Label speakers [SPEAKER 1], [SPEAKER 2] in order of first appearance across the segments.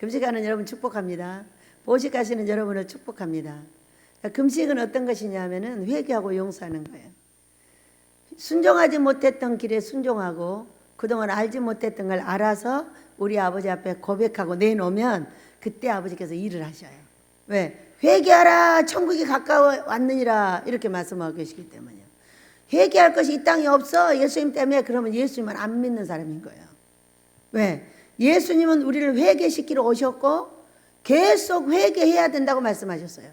[SPEAKER 1] 금식하는 여러분 축복합니다. 보식하시는 여러분을 축복합니다. 금식은 어떤 것이냐면은 회개하고 용서하는 거예요. 순종하지 못했던 길에 순종하고 그동안 알지 못했던 걸 알아서 우리 아버지 앞에 고백하고 내놓으면 그때 아버지께서 일을 하셔요. 왜? 회개하라 천국이 가까워 왔느니라 이렇게 말씀하고 계시기 때문이요. 회개할 것이 이 땅에 없어 예수님 때문에. 그러면 예수님은 안 믿는 사람인 거예요. 왜? 예수님은 우리를 회개시키러 오셨고 계속 회개해야 된다고 말씀하셨어요.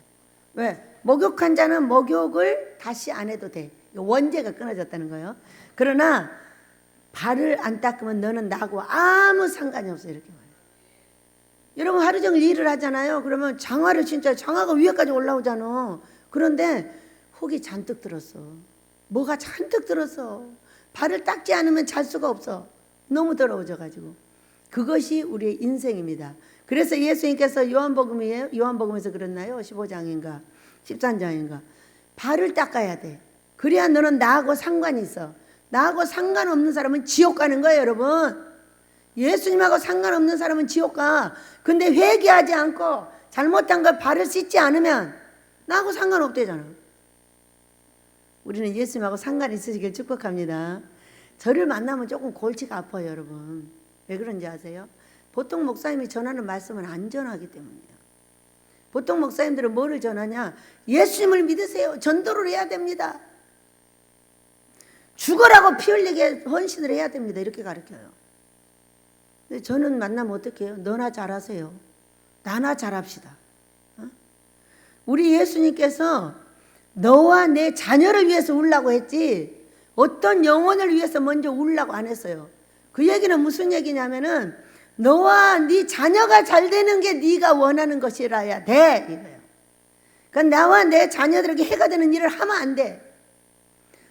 [SPEAKER 1] 왜? 목욕한 자는 목욕을 다시 안 해도 돼. 원죄가 끊어졌다는 거예요. 그러나 발을 안 닦으면 너는 나하고 아무 상관이 없어 이렇게 말해요. 여러분 하루 종일 일을 하잖아요. 그러면 장화를 진짜 장화가 위에까지 올라오잖아. 그런데 혹이 잔뜩 들었어. 뭐가 잔뜩 들었어. 발을 닦지 않으면 잘 수가 없어. 너무 더러워져가지고. 그것이 우리의 인생입니다. 그래서 예수님께서 요한복음에서 그랬나요? 15장인가 13장인가 발을 닦아야 돼. 그래야 너는 나하고 상관이 있어. 나하고 상관없는 사람은 지옥 가는 거예요, 여러분. 예수님하고 상관없는 사람은 지옥 가. 근데 회개하지 않고 잘못한 걸 발을 씻지 않으면 나하고 상관없대잖아. 우리는 예수님하고 상관이 있으시길 축복합니다. 저를 만나면 조금 골치가 아파요, 여러분. 왜 그런지 아세요? 보통 목사님이 전하는 말씀은 안 전하기 때문이에요. 보통 목사님들은 뭐를 전하냐? 예수님을 믿으세요. 전도를 해야 됩니다. 죽으라고 피 흘리게 헌신을 해야 됩니다. 이렇게 가르쳐요. 근데 저는 만나면 어떻게 해요? 너나 잘하세요. 나나 잘합시다. 우리 예수님께서 너와 내 자녀를 위해서 울라고 했지 어떤 영혼을 위해서 먼저 울라고 안 했어요. 그 얘기는 무슨 얘기냐면은 너와 네 자녀가 잘 되는 게 네가 원하는 것이라야 돼 이거예요. 그러니까 나와 내 자녀들에게 해가 되는 일을 하면 안 돼.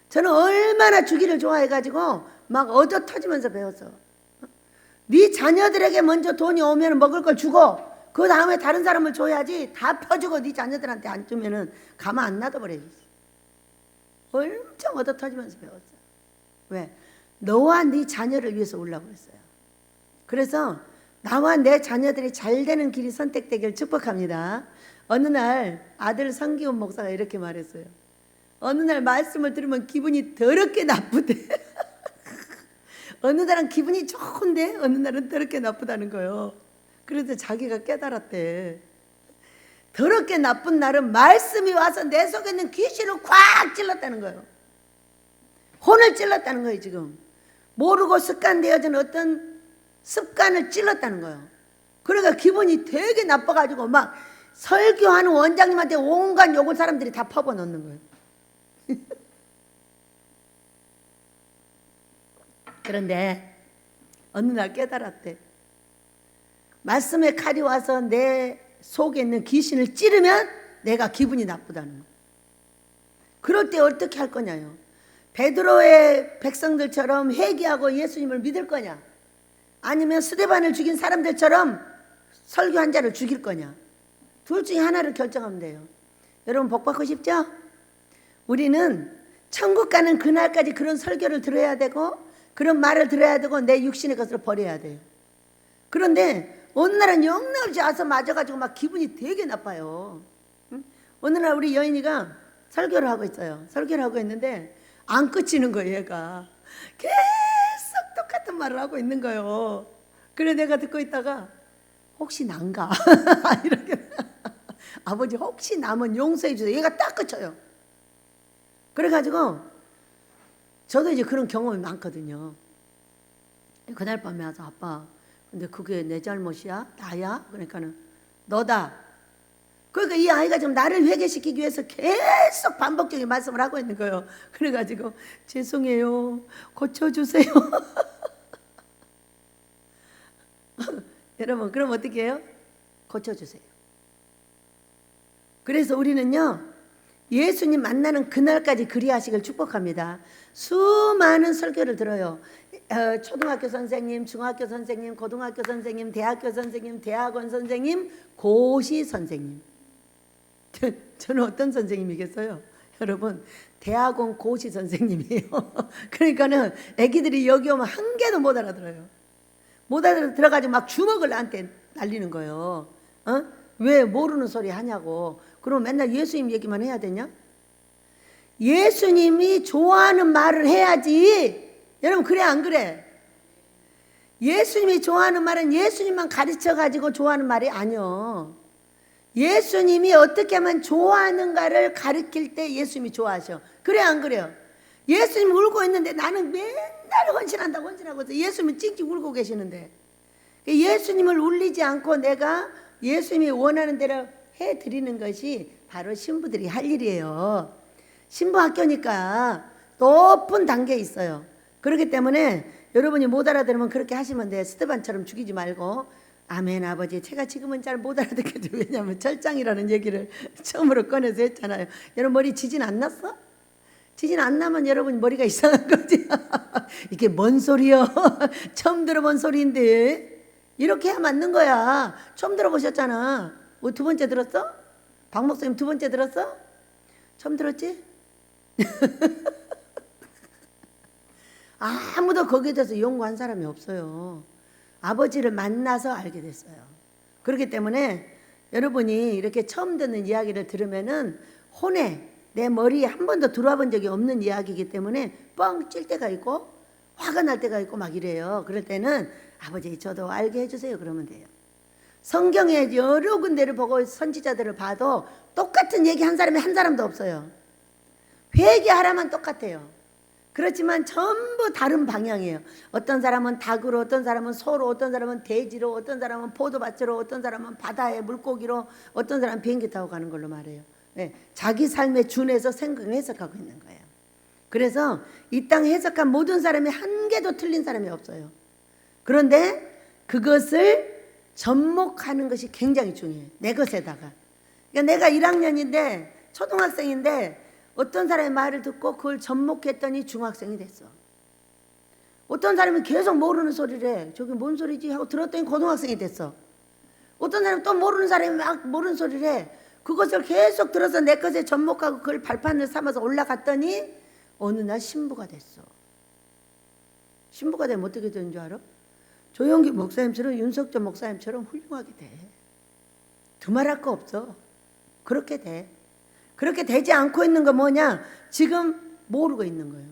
[SPEAKER 1] 저는 얼마나 주기를 좋아해가지고 막 얻어 터지면서 배웠어. 네 자녀들에게 먼저 돈이 오면 먹을 걸 주고 그 다음에 다른 사람을 줘야지. 다 퍼주고 네 자녀들한테 안 주면은 가만 안 놔둬버려야지. 엄청 얻어 터지면서 배웠어. 왜? 너와 네 자녀를 위해서 울라고 했어요. 그래서 나와 내 자녀들이 잘 되는 길이 선택되길 축복합니다. 어느 날 아들 성기훈 목사가 이렇게 말했어요. 어느 날 말씀을 들으면 기분이 더럽게 나쁘대. 어느 날은 기분이 좋은데 어느 날은 더럽게 나쁘다는 거예요. 그래서 자기가 깨달았대. 더럽게 나쁜 날은 말씀이 와서 내 속에 있는 귀신을 콱 찔렀다는 거예요. 혼을 찔렀다는 거예요. 지금 모르고 습관되어진 어떤 습관을 찔렀다는 거예요. 그러니까 기분이 되게 나빠가지고 막 설교하는 원장님한테 온갖 욕을 사람들이 다 퍼부어놓는 거예요. 그런데 어느 날 깨달았대. 말씀의 칼이 와서 내 속에 있는 귀신을 찌르면 내가 기분이 나쁘다는 거예요. 그럴 때 어떻게 할 거냐요. 베드로의 백성들처럼 회개하고 예수님을 믿을 거냐, 아니면 스데반을 죽인 사람들처럼 설교한 자를 죽일 거냐. 둘 중에 하나를 결정하면 돼요. 여러분 복 받고 싶죠? 우리는 천국 가는 그날까지 그런 설교를 들어야 되고 그런 말을 들어야 되고 내 육신의 것을 버려야 돼요. 그런데 어느 날은 영락없이 와서 맞아가지고 막 기분이 되게 나빠요. 어느 날 우리 여인이가 설교를 하고 있어요. 설교를 하고 있는데 안 끝이는 거예요. 얘가 계속 똑같은 말을 하고 있는 거예요. 그래 내가 듣고 있다가 혹시 난가? 이렇게 아버지 혹시 나면 용서해 주세요. 얘가 딱 끝쳐요. 그래가지고 저도 이제 그런 경험이 많거든요. 그날 밤에 와서 아빠 근데 그게 내 잘못이야? 나야? 그러니까는 너다. 그러니까 이 아이가 지금 나를 회개시키기 위해서 계속 반복적인 말씀을 하고 있는 거예요. 그래가지고 죄송해요. 고쳐주세요. 여러분 그럼 어떻게 해요? 고쳐주세요. 그래서 우리는요 예수님 만나는 그날까지 그리하시길 축복합니다. 수많은 설교를 들어요. 초등학교 선생님, 중학교 선생님, 고등학교 선생님, 대학교 선생님, 대학원 선생님, 고시 선생님. 저는 어떤 선생님이겠어요? 여러분 대학원 고시 선생님이에요. 그러니까는 애기들이 여기 오면 한 개도 못 알아들어요. 못 알아들어가지고 막 주먹을 나한테 날리는 거예요. 왜 모르는 소리 하냐고. 그럼 맨날 예수님 얘기만 해야 되냐? 예수님이 좋아하는 말을 해야지. 여러분 그래 안 그래? 예수님이 좋아하는 말은 예수님만 가르쳐가지고 좋아하는 말이 아니요. 예수님이 어떻게 하면 좋아하는가를 가르칠 때 예수님이 좋아하셔. 그래 안 그래요? 예수님 울고 있는데 나는 맨날 헌신한다고 헌신하고 예수님은 찡찡 울고 계시는데 예수님을 울리지 않고 내가 예수님이 원하는 대로 해드리는 것이 바로 신부들이 할 일이에요. 신부학교니까 높은 단계에 있어요. 그렇기 때문에 여러분이 못 알아들으면 그렇게 하시면 돼. 스테반처럼 죽이지 말고 아멘 아버지 제가 지금은 잘 못 알아듣겠죠. 왜냐하면 철장이라는 얘기를 처음으로 꺼내서 했잖아요. 여러분 머리 지진 안 났어? 지진 안 나면 여러분 머리가 이상한 거지. 이게 뭔 소리요? 처음 들어본 소리인데 이렇게 해야 맞는 거야. 처음 들어보셨잖아. 뭐 두 번째 들었어? 박 목사님 두 번째 들었어? 처음 들었지? 아무도 거기에 대해서 연구한 사람이 없어요. 아버지를 만나서 알게 됐어요. 그렇기 때문에 여러분이 이렇게 처음 듣는 이야기를 들으면은 혼에 내 머리에 한 번도 들어와 본 적이 없는 이야기이기 때문에 뻥 찔 때가 있고 화가 날 때가 있고 막 이래요. 그럴 때는 아버지 저도 알게 해주세요 그러면 돼요. 성경에 여러 군데를 보고 선지자들을 봐도 똑같은 얘기 한 사람이 한 사람도 없어요. 회개하라만 똑같아요. 그렇지만 전부 다른 방향이에요. 어떤 사람은 닭으로, 어떤 사람은 소로, 어떤 사람은 돼지로, 어떤 사람은 포도밭으로, 어떤 사람은 바다의 물고기로, 어떤 사람은 비행기 타고 가는 걸로 말해요. 네, 자기 삶에 준해서 생각을 해석하고 있는 거예요. 그래서 이 땅에 해석한 모든 사람이 한 개도 틀린 사람이 없어요. 그런데 그것을 접목하는 것이 굉장히 중요해요. 내 것에다가. 그러니까 내가 1학년인데 초등학생인데 어떤 사람의 말을 듣고 그걸 접목했더니 중학생이 됐어. 어떤 사람이 계속 모르는 소리를 해. 저게 뭔 소리지? 하고 들었더니 고등학생이 됐어. 어떤 사람은 또 모르는 사람이 막 모르는 소리를 해. 그것을 계속 들어서 내 것에 접목하고 그걸 발판을 삼아서 올라갔더니 어느 날 신부가 됐어. 신부가 되면 어떻게 되는 줄 알아? 조용기 목사님처럼 윤석전 목사님처럼 훌륭하게 돼. 두말할 거 없어. 그렇게 돼. 그렇게 되지 않고 있는 건 뭐냐? 지금 모르고 있는 거예요.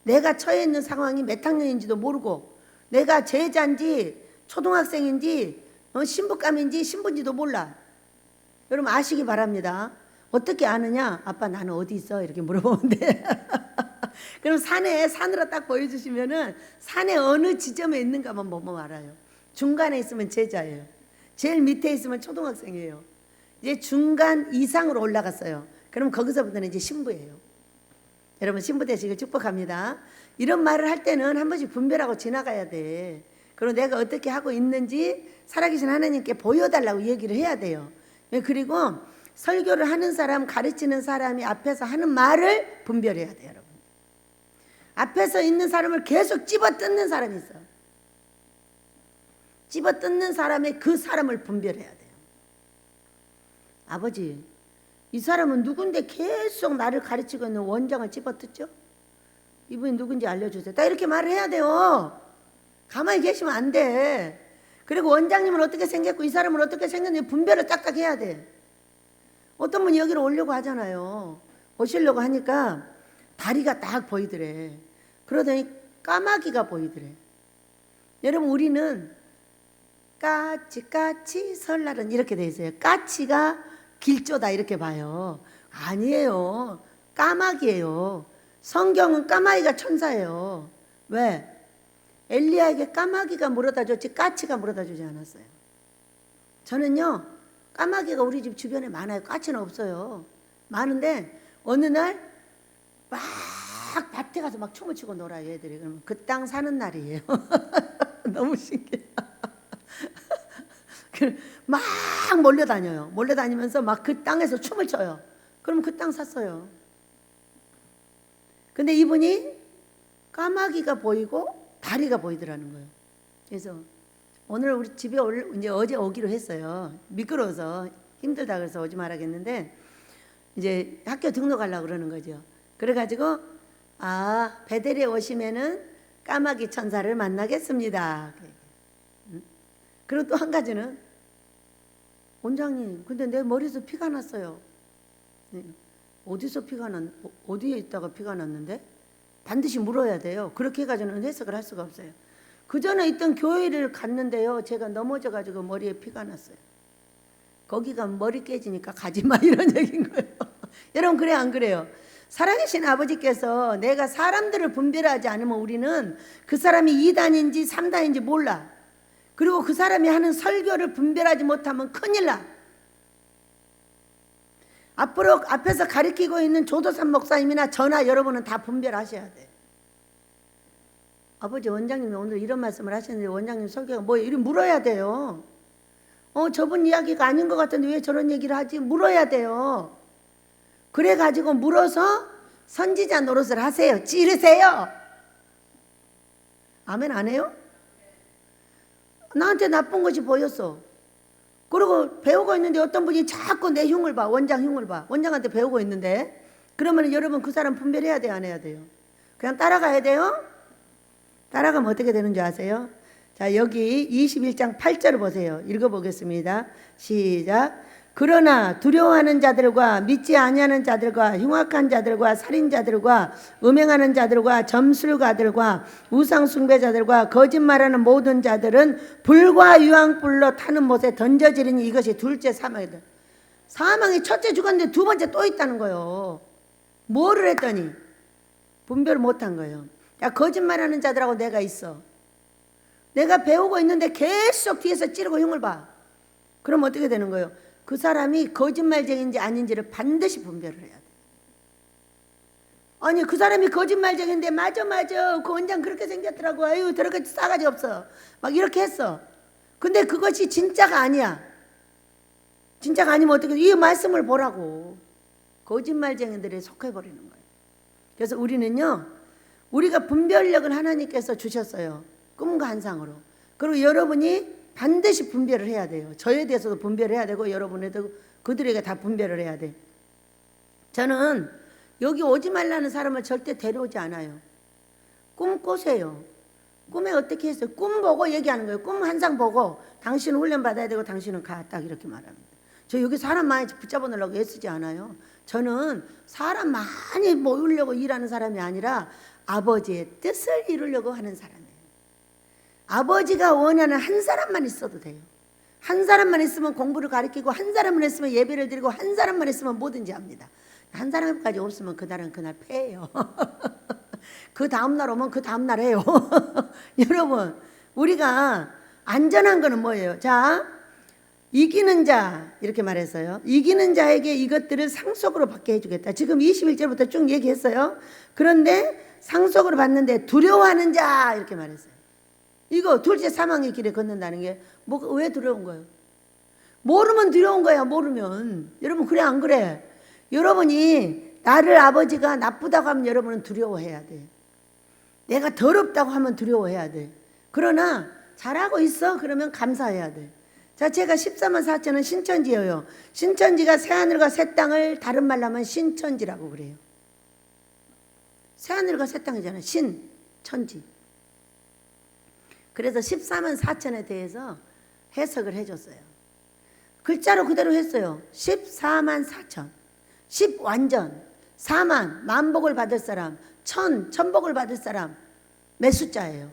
[SPEAKER 1] 내가 처해 있는 상황이 몇 학년인지도 모르고 내가 제자인지 초등학생인지 신부감인지 신부인지도 몰라. 여러분 아시기 바랍니다. 어떻게 아느냐? 아빠 나는 어디 있어? 이렇게 물어보면 돼. 그럼 산으로 딱 보여주시면은 산에 어느 지점에 있는가만 보면 알아요. 중간에 있으면 제자예요. 제일 밑에 있으면 초등학생이에요. 이제 중간 이상으로 올라갔어요. 그럼 거기서부터는 이제 신부예요. 여러분 신부 되시길 축복합니다. 이런 말을 할 때는 한 번씩 분별하고 지나가야 돼. 그리고 내가 어떻게 하고 있는지 살아계신 하나님께 보여달라고 얘기를 해야 돼요. 그리고 설교를 하는 사람, 가르치는 사람이 앞에서 하는 말을 분별해야 돼요. 여러분 앞에서 있는 사람을 계속 집어뜯는 사람이 있어. 집어뜯는 사람의 그 사람을 분별해야 돼요. 아버지 이 사람은 누군데 계속 나를 가르치고 있는 원장을 집어뜯죠? 이분이 누군지 알려주세요. 딱 이렇게 말을 해야 돼요. 가만히 계시면 안 돼. 그리고 원장님은 어떻게 생겼고 이 사람은 어떻게 생겼는지 분별을 딱딱 해야 돼. 어떤 분이 여기로 오려고 하잖아요. 오시려고 하니까 다리가 딱 보이더래. 그러더니 까마귀가 보이더래. 여러분 우리는 까치 설날은 이렇게 돼 있어요. 까치가 길조다 이렇게 봐요. 아니에요. 까마귀예요. 성경은 까마귀가 천사예요. 왜? 엘리야에게 까마귀가 물어다 줬지 까치가 물어다 주지 않았어요. 저는요 까마귀가 우리 집 주변에 많아요. 까치는 없어요. 많은데 어느 날 막 밭에 가서 막 춤을 추고 놀아요 애들이. 그러면 그 땅 사는 날이에요. 너무 신기해. 막 몰려다녀요. 몰려다니면서 막 그 땅에서 춤을 춰요. 그럼 그 땅 샀어요. 근데 이분이 까마귀가 보이고 다리가 보이더라는 거예요. 그래서 오늘 우리 집에 이제 어제 오기로 했어요. 미끄러워서 힘들다 그래서 오지 말아야겠는데 이제 학교 등록하려고 그러는 거죠. 그래가지고 베델에 오시면은 까마귀 천사를 만나겠습니다. 그리고 또 한 가지는 원장님, 근데 내 머리에서 피가 났어요. 네. 어디서 피가 어디에 있다가 피가 났는데? 반드시 물어야 돼요. 그렇게 해가지고는 해석을 할 수가 없어요. 그 전에 있던 교회를 갔는데요, 제가 넘어져가지고 머리에 피가 났어요. 거기가 머리 깨지니까 가지마 이런 얘기인 거예요. 여러분, 그래 안 그래요? 살아계신 아버지께서 내가 사람들을 분별하지 않으면 우리는 그 사람이 2단인지 3단인지 몰라. 그리고 그 사람이 하는 설교를 분별하지 못하면 큰일 나. 앞으로 앞에서 가르치고 있는 조도산 목사님이나 저나 여러분은 다 분별하셔야 돼. 아버지, 원장님이 오늘 이런 말씀을 하셨는데 원장님 설교가 뭐예요? 이렇게 물어야 돼요. 저분 이야기가 아닌 것 같은데 왜 저런 얘기를 하지? 물어야 돼요. 그래가지고 물어서 선지자 노릇을 하세요. 찌르세요. 아멘 안 해요? 나한테 나쁜 것이 보였어. 그리고 배우고 있는데 어떤 분이 자꾸 내 흉을 봐. 원장 흉을 봐. 원장한테 배우고 있는데. 그러면 여러분 그 사람 분별해야 돼요? 안 해야 돼요? 그냥 따라가야 돼요? 따라가면 어떻게 되는 줄 아세요? 자, 여기 21장 8절을 보세요. 읽어보겠습니다. 시작. 그러나 두려워하는 자들과 믿지 아니하는 자들과 흉악한 자들과 살인자들과 음행하는 자들과 점술가들과 우상숭배자들과 거짓말하는 모든 자들은 불과 유황불로 타는 못에 던져지리니 이것이 둘째 사망이다. 사망이 첫째 죽었는데 두 번째 또 있다는 거예요. 뭐를 했더니 분별을 못한 거예요. 야, 거짓말하는 자들하고 내가 있어. 내가 배우고 있는데 계속 뒤에서 찌르고 흉을 봐. 그럼 어떻게 되는 거예요? 그 사람이 거짓말쟁인지 아닌지를 반드시 분별을 해야 돼. 아니, 그 사람이 거짓말쟁인데 맞아 그 원장 그렇게 생겼더라고. 아유, 저렇게 싸가지 없어. 막 이렇게 했어. 근데 그것이 진짜가 아니야. 진짜가 아니면 어떻게, 이 말씀을 보라고. 거짓말쟁이들에 속해버리는 거예요. 그래서 우리는요, 우리가 분별력을 하나님께서 주셨어요. 꿈과 환상으로. 그리고 여러분이 반드시 분별을 해야 돼요. 저에 대해서도 분별을 해야 되고 여러분에도 그들에게 다 분별을 해야 돼. 저는 여기 오지 말라는 사람을 절대 데려오지 않아요. 꿈 꾸세요. 꿈에 어떻게 했어요? 꿈 보고 얘기하는 거예요. 꿈 환상 보고 당신은 훈련 받아야 되고 당신은 가. 딱 이렇게 말합니다. 저 여기 사람 많이 붙잡아 놓으려고 애쓰지 않아요. 저는 사람 많이 모으려고 일하는 사람이 아니라 아버지의 뜻을 이루려고 하는 사람이에요. 아버지가 원하는 한 사람만 있어도 돼요. 한 사람만 있으면 공부를 가르치고 한 사람만 있으면 예배를 드리고 한 사람만 있으면 뭐든지 합니다. 한 사람까지 없으면 그날은 그날 패해요. 그 다음날 오면 그 다음날 해요. 여러분, 우리가 안전한 거는 뭐예요? 자, 이기는 자 이렇게 말했어요. 이기는 자에게 이것들을 상속으로 받게 해주겠다. 지금 21절부터 쭉 얘기했어요. 그런데 상속으로 받는데 두려워하는 자 이렇게 말했어요. 이거 둘째 사망의 길에 걷는다는 게 왜 두려운 거예요? 모르면 두려운 거야. 모르면. 여러분, 그래 안 그래? 여러분이 나를 아버지가 나쁘다고 하면 여러분은 두려워해야 돼. 내가 더럽다고 하면 두려워해야 돼. 그러나 잘하고 있어 그러면 감사해야 돼. 자, 제가 14만 4천은 신천지예요. 신천지가 새하늘과 새 땅을 다른 말로 하면 신천지라고 그래요. 새하늘과 새 땅이잖아요. 신천지. 그래서 14만 4천에 대해서 해석을 해줬어요. 글자로 그대로 했어요. 14만 4천. 10 완전. 4만 만복을 받을 사람. 천복을 받을 사람. 몇 숫자예요?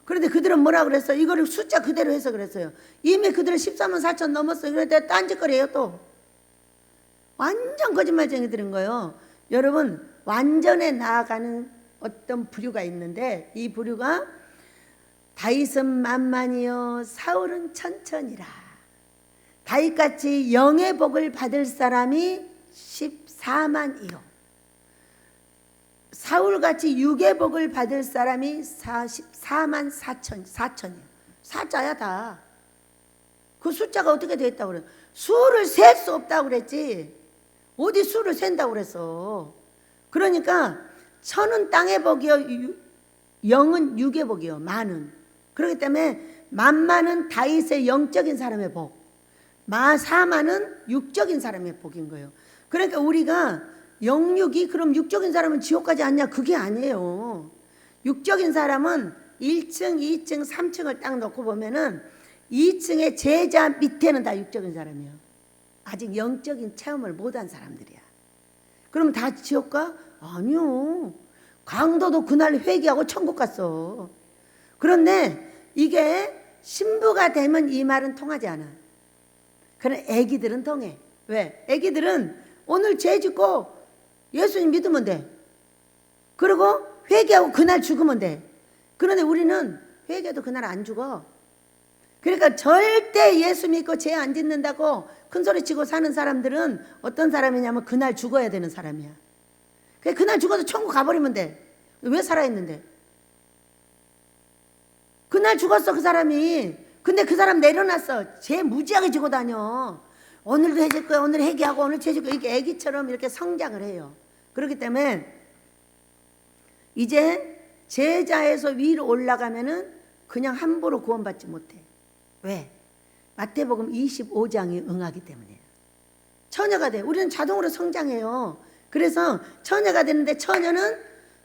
[SPEAKER 1] 그런데 그들은 뭐라 그랬어요? 이거를 숫자 그대로 해서 그랬어요. 이미 그들은 14만 4천 넘었어요. 그런데 딴짓거리예요 또. 완전 거짓말쟁이들인 거예요. 여러분, 완전에 나아가는 어떤 부류가 있는데 이 부류가 다윗은 만만이요 사울은 천천이라. 다윗같이 영의 복을 받을 사람이 14만이요 사울같이 육의 복을 받을 사람이 44만 4천이요. 사자야 다. 그 숫자가 어떻게 되겠다고 그래? 수를 셀 수 없다고 그랬지. 어디 수를 센다고 그랬어. 그러니까 천은 땅의 복이요 영은 육의 복이요. 만은. 그렇기 때문에 만만은 다윗의 영적인 사람의 복, 사만은 육적인 사람의 복인 거예요. 그러니까 우리가 영육이 그럼 육적인 사람은 지옥 가지 않냐? 그게 아니에요. 육적인 사람은 1층, 2층, 3층을 딱 놓고 보면은 2층의 제자 밑에는 다 육적인 사람이에요. 아직 영적인 체험을 못한 사람들이야. 그럼 다 지옥 가? 아니요. 강도도 그날 회개하고 천국 갔어. 그런데 이게 신부가 되면 이 말은 통하지 않아. 그런 애기들은 통해. 왜? 애기들은 오늘 죄 짓고 예수님 믿으면 돼. 그리고 회개하고 그날 죽으면 돼. 그런데 우리는 회개도 그날 안 죽어. 그러니까 절대 예수 믿고 죄 안 짓는다고 큰소리 치고 사는 사람들은 어떤 사람이냐면 그날 죽어야 되는 사람이야. 그날 죽어서 천국 가버리면 돼. 왜 살아있는데? 그날 죽었어 그 사람이. 근데 그 사람 내려놨어. 죄 무지하게 지고 다녀. 오늘도 해질 거야. 오늘 회개하고 오늘 죄 짓고 이게 애기처럼 이렇게 성장을 해요. 그렇기 때문에 이제 제자에서 위로 올라가면은 그냥 함부로 구원받지 못해. 왜? 마태복음 25장이 응하기 때문이에요. 처녀가 돼. 우리는 자동으로 성장해요. 그래서 처녀가 되는데 처녀는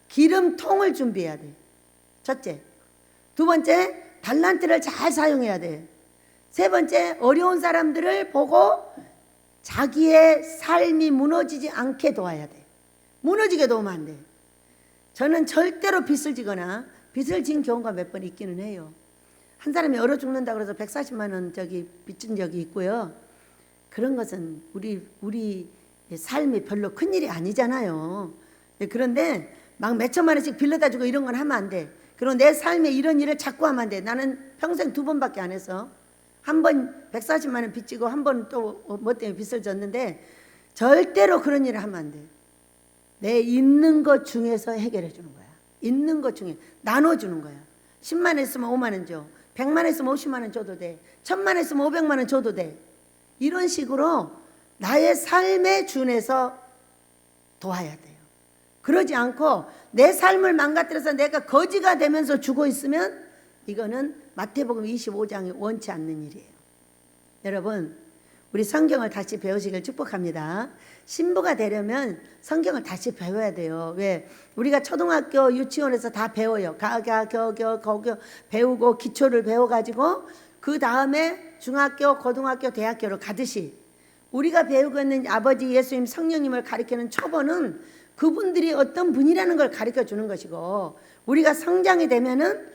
[SPEAKER 1] 기름통을 준비해야 돼. 첫째. 두 번째, 달란트를 잘 사용해야 돼. 세 번째, 어려운 사람들을 보고 자기의 삶이 무너지지 않게 도와야 돼. 무너지게 도우면 안 돼. 저는 절대로 빚을 지거나 빚을 진 경우가 몇 번 있기는 해요. 한 사람이 얼어 죽는다고 해서 140만 원 빚진 적이 있고요. 그런 것은 우리 삶이 별로 큰일이 아니잖아요. 그런데 막 몇천만 원씩 빌려다 주고 이런 건 하면 안 돼. 그리고 내 삶에 이런 일을 자꾸 하면 안 돼. 나는 평생 2번밖에 안 해서 한 번 140만 원 빚지고 한 번 또 뭐 때문에 빚을 졌는데 절대로 그런 일을 하면 안 돼. 내 있는 것 중에서 해결해 주는 거야. 있는 것 중에 나눠주는 거야. 10만 원 있으면 5만 원 줘. 100만 원 있으면 50만 원 줘도 돼. 1000만 원 있으면 500만 원 줘도 돼. 이런 식으로 나의 삶에 준해서 도와야 돼요. 그러지 않고 내 삶을 망가뜨려서 내가 거지가 되면서 죽어 있으면 이거는 마태복음 25장이 원치 않는 일이에요. 여러분, 우리 성경을 다시 배우시길 축복합니다. 신부가 되려면 성경을 다시 배워야 돼요. 왜? 우리가 초등학교 유치원에서 다 배워요. 가가 겨겨 거겨 배우고 기초를 배워가지고 그 다음에 중학교 고등학교 대학교로 가듯이 우리가 배우고 있는 아버지 예수님 성령님을 가리키는 초보는 그분들이 어떤 분이라는 걸 가르쳐 주는 것이고 우리가 성장이 되면은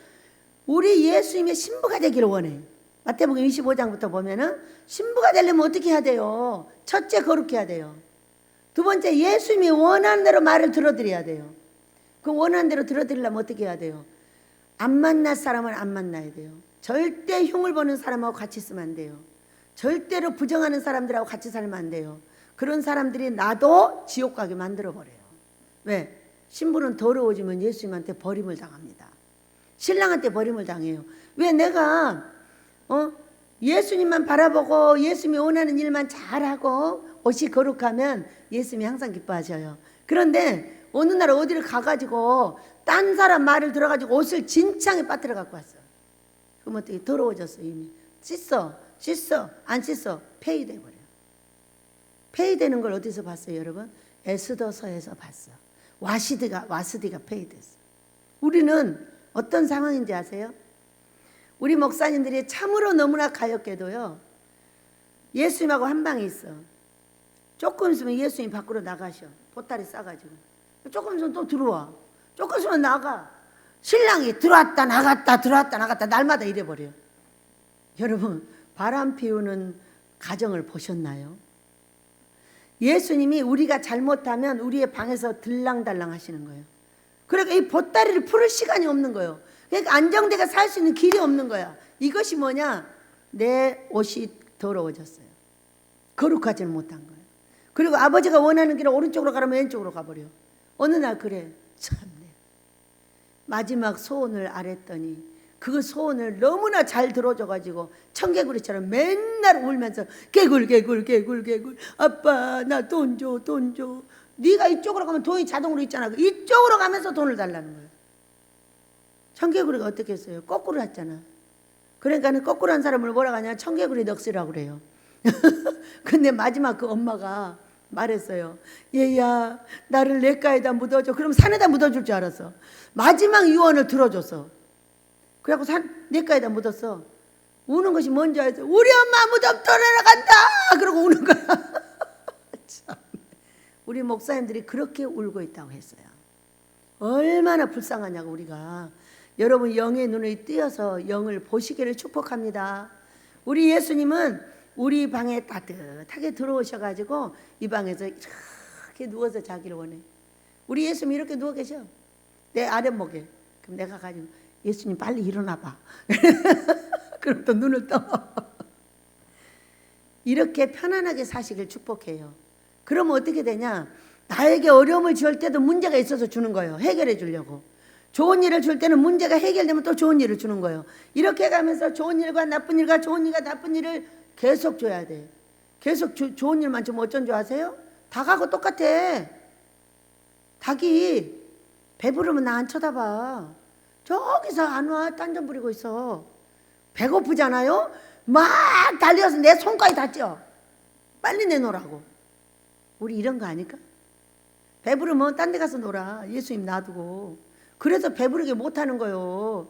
[SPEAKER 1] 우리 예수님의 신부가 되기를 원해. 마태복음 25장부터 보면은 신부가 되려면 어떻게 해야 돼요? 첫째 거룩해야 돼요. 두 번째 예수님이 원하는 대로 말을 들어드려야 돼요. 그 원하는 대로 들어드리려면 어떻게 해야 돼요? 안 만날 사람은 안 만나야 돼요. 절대 흉을 보는 사람하고 같이 있으면 안 돼요. 절대로 부정하는 사람들하고 같이 살면 안 돼요. 그런 사람들이 나도 지옥 가게 만들어버려요. 왜? 신부는 더러워지면 예수님한테 버림을 당합니다. 신랑한테 버림을 당해요. 왜? 내가 예수님만 바라보고 예수님이 원하는 일만 잘하고 옷이 거룩하면 예수님이 항상 기뻐하셔요. 그런데 어느 날 어디를 가가지고 딴 사람 말을 들어가지고 옷을 진창에 빠뜨려 갖고 왔어. 그럼 어떻게? 더러워졌어. 이미 씻어 안 씻어 폐위돼 버려. 폐위되는 걸 어디서 봤어요 여러분? 에스더서에서 봤어. 와스디가 폐위됐어. 우리는 어떤 상황인지 아세요? 우리 목사님들이 참으로 너무나 가엾게도요 예수님하고 한 방에 있어. 조금 있으면 예수님 밖으로 나가셔. 보따리 싸가지고. 조금 있으면 또 들어와. 조금 있으면 나가. 신랑이 들어왔다 나갔다 들어왔다 나갔다 날마다 이래버려. 여러분, 바람 피우는 가정을 보셨나요? 예수님이 우리가 잘못하면 우리의 방에서 들랑달랑 하시는 거예요. 그러니까 이 보따리를 풀을 시간이 없는 거예요. 그러니까 안정되게 살 수 있는 길이 없는 거야. 이것이 뭐냐? 내 옷이 더러워졌어요. 거룩하지는 못한 거예요. 그리고 아버지가 원하는 길을 오른쪽으로 가라면 왼쪽으로 가버려. 어느 날 그래. 참네. 마지막 소원을 아랬더니 그 소원을 너무나 잘 들어줘가지고 청개구리처럼 맨날 울면서 개굴 아빠 나 돈 줘. 네가 이쪽으로 가면 돈이 자동으로 있잖아. 이쪽으로 가면서 돈을 달라는 거예요. 청개구리가 어떻게 했어요? 거꾸로 했잖아. 그러니까 거꾸로 한 사람을 뭐라고 하냐? 청개구리 넋이라고 그래요. 근데 마지막 그 엄마가 말했어요. 얘야 나를 냇가에다 묻어줘. 그럼 산에다 묻어줄 줄 알았어. 마지막 유언을 들어줬어. 그래갖고 냇가에다 묻었어. 우는 것이 뭔지 알죠? 우리 엄마 무덤 떠나간다! 그러고 우는 거야. 참. 우리 목사님들이 그렇게 울고 있다고 했어요. 얼마나 불쌍하냐고 우리가. 여러분 영의 눈을 띄어서 영을 보시기를 축복합니다. 우리 예수님은 우리 방에 따뜻하게 들어오셔가지고 이 방에서 이렇게 누워서 자기를 원해. 우리 예수님 이렇게 누워 계셔. 내 아랫목에. 그럼 내가 가지고 예수님 빨리 일어나봐. 그럼 또 눈을 떠. 이렇게 편안하게 사시길 축복해요. 그러면 어떻게 되냐? 나에게 어려움을 줄 때도 문제가 있어서 주는 거예요. 해결해 주려고. 좋은 일을 줄 때는 문제가 해결되면 또 좋은 일을 주는 거예요. 이렇게 가면서 좋은 일과 나쁜 일과 좋은 일과 나쁜 일을 계속 줘야 돼. 계속 좋은 일만 주면 어쩐 줄 아세요? 닭하고 똑같아. 닭이 배부르면 나 안 쳐다봐. 저기서 안 와. 딴전 부리고 있어. 배고프잖아요? 막 달려서 내 손까지 다 쪄. 빨리 내놓으라고. 우리 이런 거 아닐까? 배부르면 딴 데 가서 놀아. 예수님 놔두고. 그래서 배부르게 못하는 거요.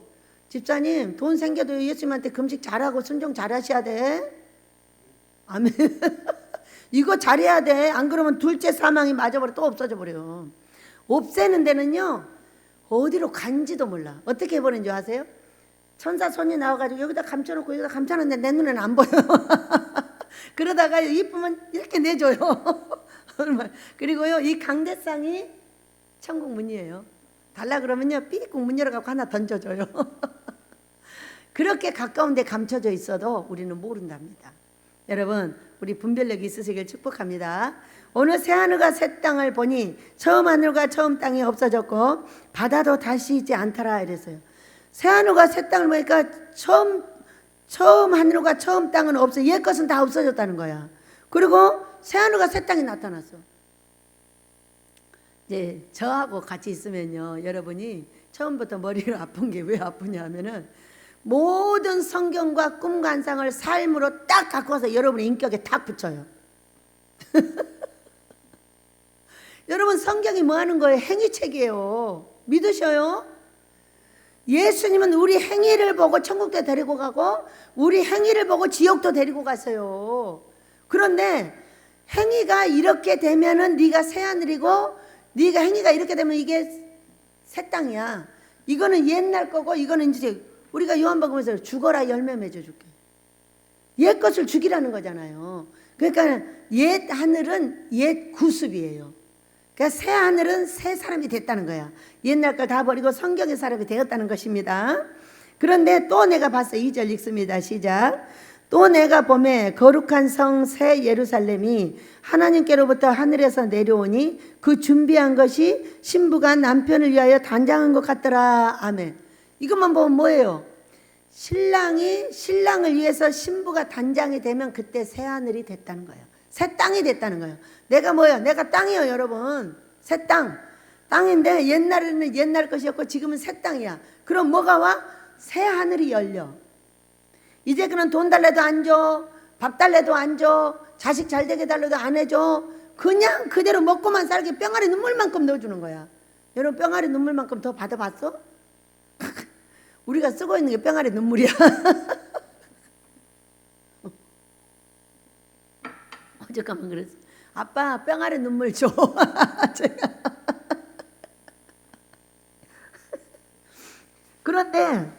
[SPEAKER 1] 집사님 돈 생겨도 예수님한테 금식 잘하고 순종 잘하셔야 돼. 아멘. 이거 잘해야 돼. 안 그러면 둘째 사망이 맞아버려. 또 없어져 버려. 없애는 데는요 어디로 간지도 몰라. 어떻게 해버리는 줄 아세요? 천사 손이 나와가지고 여기다 감춰놓고 여기다 감춰놨는데 내 눈에는 안 보여. 그러다가 이쁘면 이렇게 내줘요. 그리고요 이 강대상이 천국 문이에요. 달라 그러면요 삐꼭 문 열어갖고 하나 던져줘요. 그렇게 가까운 데 감춰져 있어도 우리는 모른답니다. 여러분 우리 분별력이 있으시길 축복합니다. 오늘 새하늘과 새 땅을 보니 처음 하늘과 처음 땅이 없어졌고 바다도 다시 있지 않더라 이랬어요. 새하늘과 새 땅을 보니까 처음 하늘과 처음 땅은 없어. 옛 것은 다 없어졌다는 거야. 그리고 새하늘과 새 땅이 나타났어. 이제 저하고 같이 있으면요 여러분이 처음부터 머리가 아픈 게 왜 아프냐 하면은 모든 성경과 꿈 관상을 삶으로 딱 갖고 와서 여러분의 인격에 딱 붙여요. 여러분 성경이 뭐 하는 거예요? 행위책이에요. 믿으셔요? 예수님은 우리 행위를 보고 천국도 데리고 가고 우리 행위를 보고 지옥도 데리고 갔어요. 그런데 행위가 이렇게 되면은 네가 새하늘이고 네가 행위가 이렇게 되면 이게 새 땅이야. 이거는 옛날 거고 이거는 이제 우리가 요한복음에서 죽어라 열매 맺어줄게. 옛 것을 죽이라는 거잖아요. 그러니까 옛 하늘은 옛 구습이에요. 그러니까 새 하늘은 새 사람이 됐다는 거야. 옛날 걸 다 버리고 성경의 사람이 되었다는 것입니다. 그런데 또 내가 봤어요. 2절 읽습니다. 시작. 또 내가 보매 거룩한 성 새 예루살렘이 하나님께로부터 하늘에서 내려오니 그 준비한 것이 신부가 남편을 위하여 단장한 것 같더라. 아멘. 이것만 보면 뭐예요? 신랑이 신랑을 위해서 신부가 단장이 되면 그때 새 하늘이 됐다는 거예요. 새 땅이 됐다는 거예요. 내가 뭐예요? 내가 땅이에요, 여러분. 새 땅. 땅인데 옛날에는 옛날 것이었고 지금은 새 땅이야. 그럼 뭐가 와? 새 하늘이 열려. 이제 그는 돈 달래도 안 줘. 밥 달래도 안 줘. 자식 잘 되게 달래도 안 해줘. 그냥 그대로 먹고만 살게 뿅아리 눈물만큼 넣어주는 거야. 여러분 뿅아리 눈물만큼 더 받아봤어? 우리가 쓰고 있는 게 뿅아리 눈물이야. 어젯밤은 그랬어. 아빠 뿅아리 눈물 줘. 그런데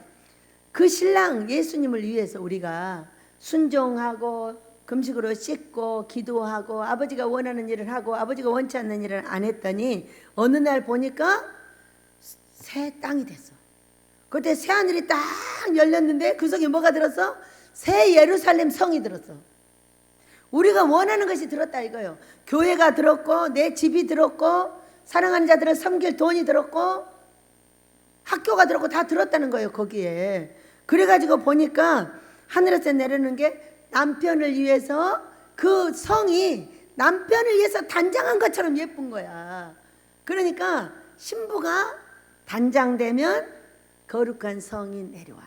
[SPEAKER 1] 그 신랑 예수님을 위해서 우리가 순종하고 금식으로 씻고 기도하고 아버지가 원하는 일을 하고 아버지가 원치 않는 일을 안 했더니 어느 날 보니까 새 땅이 됐어. 그때 새 하늘이 딱 열렸는데 그 속에 뭐가 들었어? 새 예루살렘 성이 들었어. 우리가 원하는 것이 들었다 이거예요. 교회가 들었고 내 집이 들었고 사랑하는 자들을 섬길 돈이 들었고 학교가 들었고 다 들었다는 거예요. 거기에. 그래가지고 보니까 하늘에서 내려오는 게 남편을 위해서 그 성이 남편을 위해서 단장한 것처럼 예쁜 거야. 그러니까 신부가 단장되면 거룩한 성이 내려와.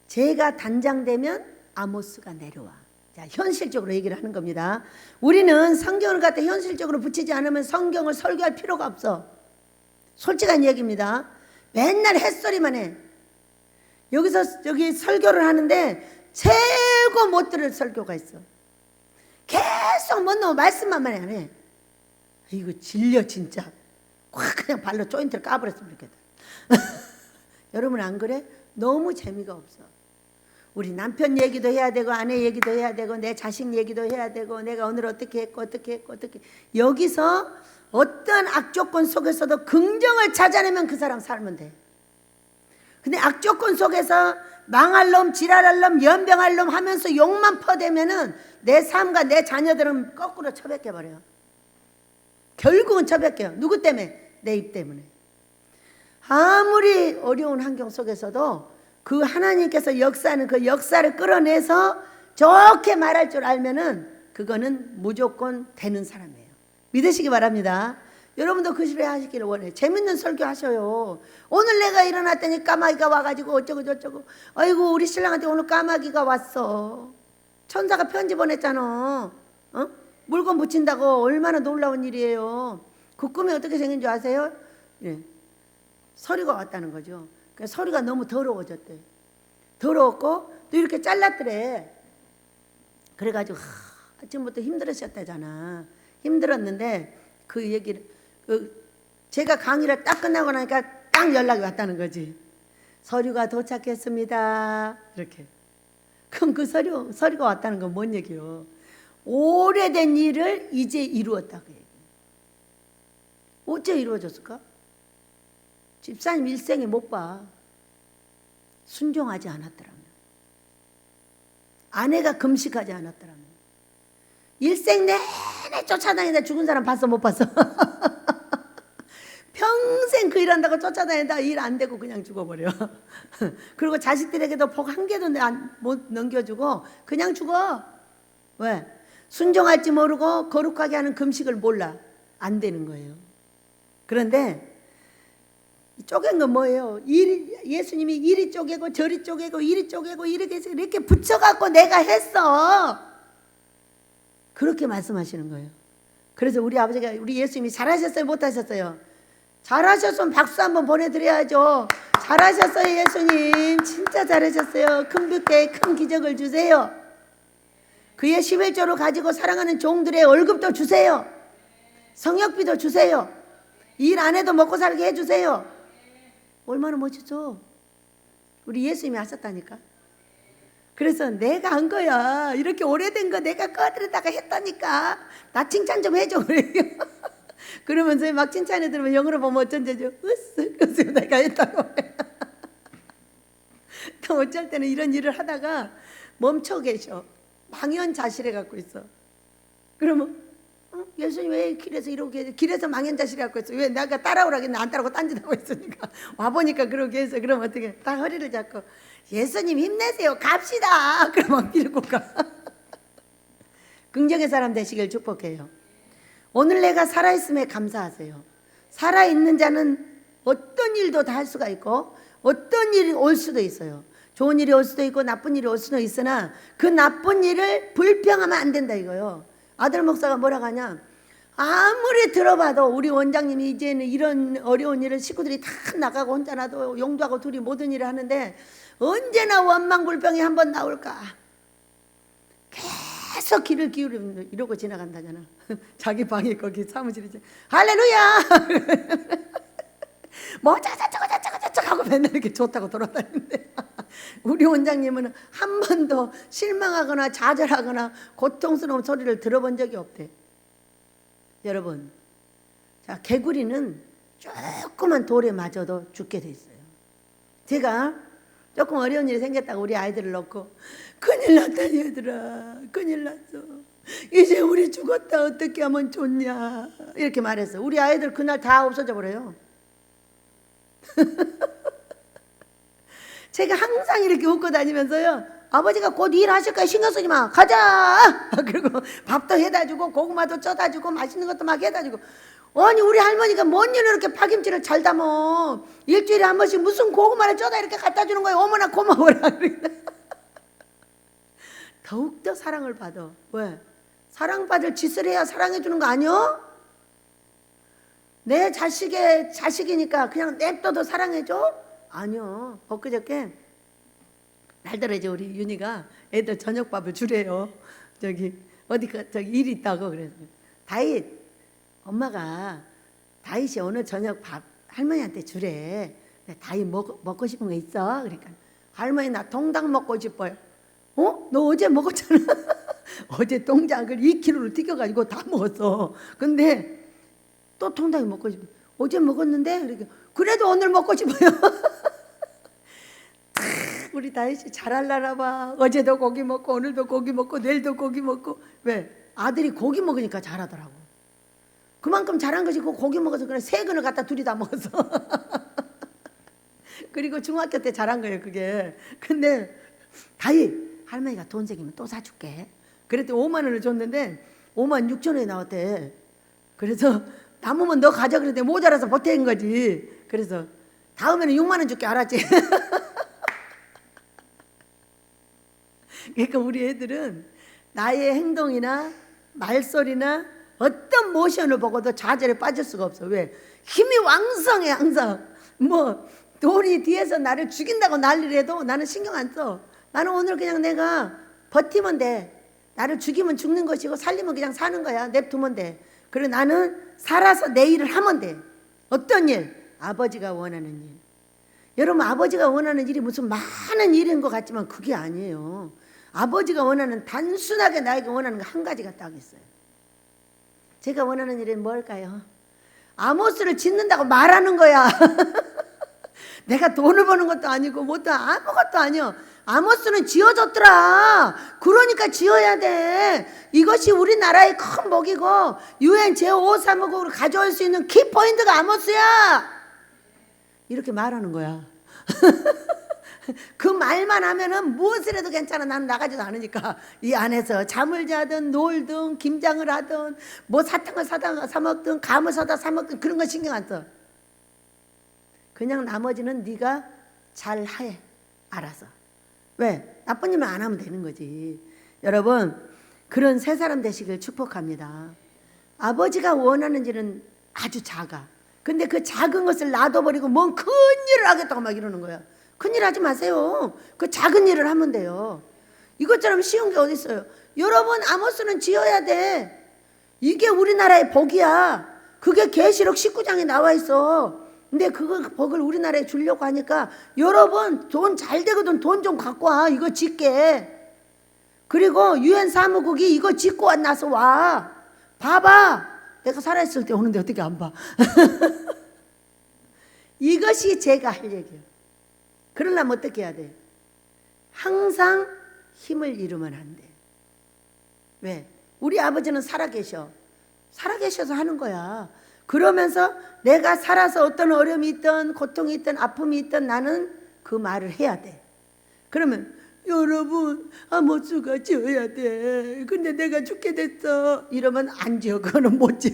[SPEAKER 1] 제가 단장되면 아모스가 내려와. 자, 현실적으로 얘기를 하는 겁니다. 우리는 성경을 갖다 현실적으로 붙이지 않으면 성경을 설교할 필요가 없어. 솔직한 얘기입니다. 맨날 햇소리만 해. 여기서 여기 설교를 하는데 최고 못 들을 설교가 있어. 계속 못 넘어 말씀만 많이 안 해. 이거 질려 진짜. 확 그냥 발로 조인트를 까버렸으면 좋겠다. 여러분 안 그래? 너무 재미가 없어. 우리 남편 얘기도 해야 되고 아내 얘기도 해야 되고 내 자식 얘기도 해야 되고 내가 오늘 어떻게 했고 여기서 어떤 악조건 속에서도 긍정을 찾아내면 그 사람 살면 돼. 근데 악조건 속에서 망할 놈, 지랄할 놈, 연병할 놈 하면서 욕만 퍼대면은 내 삶과 내 자녀들은 거꾸로 처박혀버려요. 결국은 처박혀요. 누구 때문에? 내 입 때문에. 아무리 어려운 환경 속에서도 그 하나님께서 역사하는 그 역사를 끌어내서 좋게 말할 줄 알면은 그거는 무조건 되는 사람이에요. 믿으시기 바랍니다. 여러분도 그 시대 하시기를 원해요. 재밌는 설교 하셔요. 오늘 내가 일어났더니 까마귀가 와가지고 어쩌고 저쩌고. 아이고 우리 신랑한테 오늘 까마귀가 왔어. 천사가 편지 보냈잖아. 물건 붙인다고. 얼마나 놀라운 일이에요. 그 꿈이 어떻게 생긴 줄 아세요? 예. 서리가 왔다는 거죠. 서리가 너무 더러워졌대. 더러웠고 또 이렇게 잘랐더래. 그래가지고 아침부터 힘들으셨다잖아. 힘들었는데 그 얘기를 제가 강의를 딱 끝나고 나니까 딱 연락이 왔다는 거지. 서류가 도착했습니다. 이렇게. 그럼 그 서류가 왔다는 건 뭔 얘기요? 오래된 일을 이제 이루었다고 얘기해. 어째 이루어졌을까? 집사님 일생에 못 봐. 순종하지 않았더라면. 아내가 금식하지 않았더라면. 일생 내내 쫓아다니다 죽은 사람 봤어 못 봤어? 평생 그 일한다고 쫓아다니다 일 안 되고 그냥 죽어버려. 그리고 자식들에게도 복 한 개도 못 넘겨주고 그냥 죽어. 왜? 순종할지 모르고 거룩하게 하는 금식을 몰라. 안 되는 거예요. 그런데 쪼갠 건 뭐예요? 예수님이 이리 쪼개고 저리 쪼개고 이리 쪼개고 이렇게 붙여갖고 내가 했어. 그렇게 말씀하시는 거예요. 그래서 우리 아버지가 우리 예수님이 잘하셨어요? 못하셨어요? 잘하셨으면 박수 한번 보내드려야죠. 잘하셨어요 예수님. 진짜 잘하셨어요. 큰 뷰께 큰 기적을 주세요. 그의 11조로 가지고 사랑하는 종들의 월급도 주세요. 성역비도 주세요. 일 안 해도 먹고 살게 해주세요. 얼마나 멋지죠? 우리 예수님이 하셨다니까. 그래서 내가 한 거야. 이렇게 오래된 거 내가 꺼들여다가 했다니까. 나 칭찬 좀 해줘. 그러면서 막 칭찬해 들으면 영어로 보면 어쩐지죠. 으쓱 내가 했다고. 또 어쩔 때는 이런 일을 하다가 멈춰 계셔. 망연자실해 갖고 있어. 그러면 예수님 왜 길에서 이러게 길에서 망연자실해 갖고 있어. 왜 내가 따라오라겠네. 안 따라오고 딴짓하고 있으니까. 와보니까 그러게 해서 그럼 어떻게 딱 허리를 잡고 예수님 힘내세요. 갑시다. 그러면 밀고 가. 긍정의 사람 되시길 축복해요. 오늘 내가 살아있음에 감사하세요. 살아있는 자는 어떤 일도 다 할 수가 있고 어떤 일이 올 수도 있어요. 좋은 일이 올 수도 있고 나쁜 일이 올 수도 있으나 그 나쁜 일을 불평하면 안 된다 이거요. 아들 목사가 뭐라고 하냐. 아무리 들어봐도 우리 원장님이 이제는 이런 어려운 일을 식구들이 다 나가고 혼자 나도 용도하고 둘이 모든 일을 하는데 언제나 원망불평이 한번 나올까. 계속 귀를 기울이면 이러고 지나간다잖아. 자기 방에 거기 사무실이지. 할렐루야. 뭐 저쩌고 하고 맨날 이렇게 좋다고 돌아다니는데 우리 원장님은 한 번도 실망하거나 좌절하거나 고통스러운 소리를 들어본 적이 없대. 여러분, 자 개구리는 조그만 돌에 맞아도 죽게 돼 있어요. 제가 조금 어려운 일이 생겼다고 우리 아이들을 놓고 큰일 났다 얘들아, 큰일 났어. 이제 우리 죽었다 어떻게 하면 좋냐 이렇게 말했어. 우리 아이들 그날 다 없어져 버려요. 제가 항상 이렇게 웃고 다니면서요. 아버지가 곧 일하실 거야. 신경 쓰지 마. 가자. 그리고 밥도 해다 주고 고구마도 쪄다 주고 맛있는 것도 막 해다 주고. 아니 우리 할머니가 뭔 일로 이렇게 파김치를 잘 담어. 일주일에 한 번씩 무슨 고구마를 쪄다 이렇게 갖다 주는 거야. 어머나 고마워라. 더욱더 사랑을 받아. 왜? 사랑받을 짓을 해야 사랑해 주는 거 아니야? 내 자식이니까 그냥 냅둬도 사랑해 줘? 아니요. 엊그저께 날더러 이제 우리 윤희가 애들 저녁밥을 주래요. 저기 저기 일 있다고. 그래서 다윗, 엄마가 다윗이 오늘 저녁 밥 할머니한테 주래. 다윗 먹고 싶은 거 있어? 그러니까 할머니 나 통닭 먹고 싶어요. 너 어제 먹었잖아. 어제 통닭을 2kg를 튀겨가지고 다 먹었어. 근데 또 통닭이 먹고 싶어. 어제 먹었는데? 그러니까 그래도 오늘 먹고 싶어요. 우리 다윗이 잘할라나 봐. 어제도 고기 먹고 오늘도 고기 먹고 내일도 고기 먹고. 왜? 아들이 고기 먹으니까 잘하더라고. 그만큼 잘한 것이 그 고기 먹어서 그래. 3근을 갖다 둘이 다 먹었어. 그리고 중학교 때 잘한 거예요 그게. 근데 다윗, 할머니가 돈 생기면 또 사줄게. 그랬더니 5만 원을 줬는데 5만 6천 원이 나왔대. 그래서 남으면 너 가져 그랬더니 모자라서 보태인 거지. 그래서 다음에는 6만 원 줄게. 알았지? 그러니까 우리 애들은 나의 행동이나 말소리나 어떤 모션을 보고도 좌절에 빠질 수가 없어. 왜? 힘이 왕성해 항상. 뭐 돈이 뒤에서 나를 죽인다고 난리를 해도 나는 신경 안 써. 나는 오늘 그냥 내가 버티면 돼. 나를 죽이면 죽는 것이고 살리면 그냥 사는 거야. 냅두면 돼. 그리고 나는 살아서 내 일을 하면 돼. 어떤 일? 아버지가 원하는 일. 여러분, 아버지가 원하는 일이 무슨 많은 일인 것 같지만 그게 아니에요. 아버지가 원하는, 단순하게 나에게 원하는 거 한 가지가 딱 있어요. 제가 원하는 일은 뭘까요? 아모스를 짓는다고 말하는 거야. 내가 돈을 버는 것도 아니고 뭐도 아무것도 아니요. 아모스는 지어졌더라. 그러니까 지어야 돼. 이것이 우리나라의 큰 복이고 UN 제5사무국으로 가져올 수 있는 키포인트가 아모스야. 이렇게 말하는 거야. 그 말만 하면은 무엇을 해도 괜찮아. 나는 나가지도 않으니까. 이 안에서 잠을 자든 놀든 김장을 하든 뭐 사탕을 사 먹든 감을 사다 사 먹든 그런 거 신경 안 써. 그냥 나머지는 네가 잘해. 알아서. 왜? 나쁜 일만 안 하면 되는 거지. 여러분, 그런 새 사람 되시길 축복합니다. 아버지가 원하는 일은 아주 작아. 근데 그 작은 것을 놔둬버리고 뭔 큰 일을 하겠다고 막 이러는 거야. 큰일 하지 마세요. 그 작은 일을 하면 돼요. 이것처럼 쉬운 게 어디 있어요. 여러분, 아모스는 지어야 돼. 이게 우리나라의 복이야. 그게 계시록 19장에 나와 있어. 근데 그거 복을 우리나라에 주려고 하니까 여러분 돈 잘 되거든. 돈 좀 갖고 와. 이거 짓게. 그리고 UN 사무국이 이거 짓고 나서 와. 봐봐. 내가 살아있을 때 오는데 어떻게 안 봐. 이것이 제가 할 얘기예요. 그러려면 어떻게 해야 돼? 항상 힘을 잃으면 안 돼. 왜? 우리 아버지는 살아계셔. 살아계셔서 하는 거야. 그러면서 내가 살아서 어떤 어려움이 있든 고통이 있든 아픔이 있든 나는 그 말을 해야 돼. 그러면 여러분, 아모스가 지어야 돼. 근데 내가 죽게 됐어. 이러면 안 지어. 그거는 못 지어.